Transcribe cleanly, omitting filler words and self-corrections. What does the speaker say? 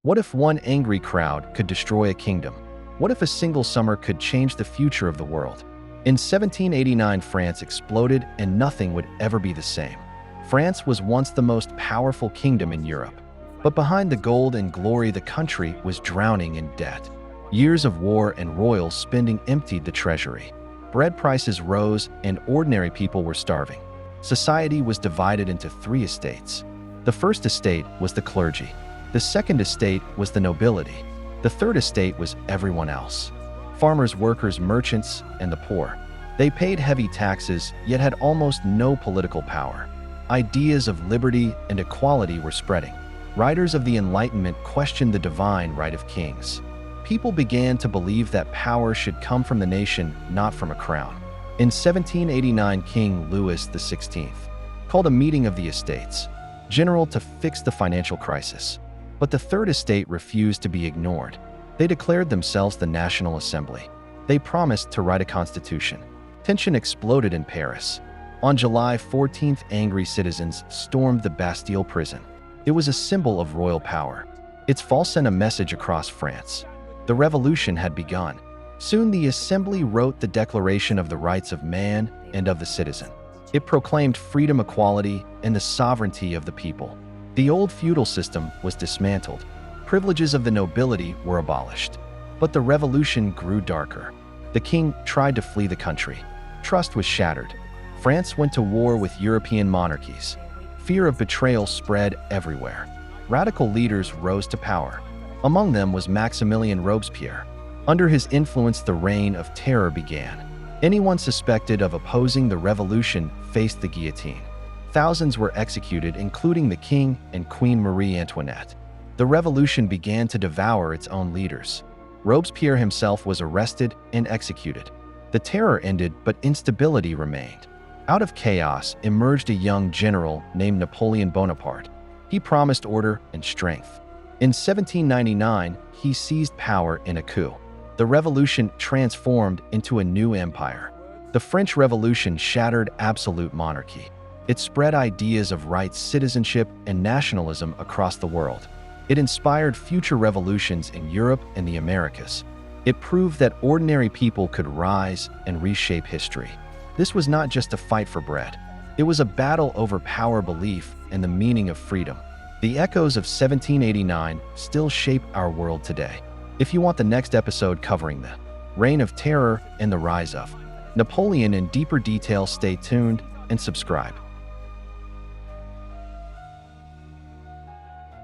What if one angry crowd could destroy a kingdom? What if a single summer could change the future of the world? In 1789, France exploded and nothing would ever be the same. France was once the most powerful kingdom in Europe. But behind the gold and glory, the country was drowning in debt. Years of war and royal spending emptied the treasury. Bread prices rose and ordinary people were starving. Society was divided into three estates. The first estate was the clergy. The second estate was the nobility. The third estate was everyone else. Farmers, workers, merchants, and the poor. They paid heavy taxes, yet had almost no political power. Ideas of liberty and equality were spreading. Writers of the Enlightenment questioned the divine right of kings. People began to believe that power should come from the nation, not from a crown. In 1789, King Louis XVI called a meeting of the estates general to fix the financial crisis. But the Third Estate refused to be ignored. They declared themselves the National Assembly. They promised to write a constitution. Tension exploded in Paris. On July 14th, angry citizens stormed the Bastille prison. It was a symbol of royal power. Its fall sent a message across France. The revolution had begun. Soon the Assembly wrote the Declaration of the Rights of Man and of the Citizen. It proclaimed freedom, equality, and the sovereignty of the people. The old feudal system was dismantled. Privileges of the nobility were abolished. But the revolution grew darker. The king tried to flee the country. Trust was shattered. France went to war with European monarchies. Fear of betrayal spread everywhere. Radical leaders rose to power. Among them was Maximilien Robespierre. Under his influence, the reign of terror began. Anyone suspected of opposing the revolution faced the guillotine. Thousands were executed, including the king and Queen Marie Antoinette. The revolution began to devour its own leaders. Robespierre himself was arrested and executed. The terror ended, but instability remained. Out of chaos emerged a young general named Napoleon Bonaparte. He promised order and strength. In 1799, he seized power in a coup. The revolution transformed into a new empire. The French Revolution shattered absolute monarchy. It spread ideas of rights, citizenship, and nationalism across the world. It inspired future revolutions in Europe and the Americas. It proved that ordinary people could rise and reshape history. This was not just a fight for bread. It was a battle over power, belief, and the meaning of freedom. The echoes of 1789 still shape our world today. If you want the next episode covering the Reign of Terror and the Rise of Napoleon in deeper detail, stay tuned and subscribe.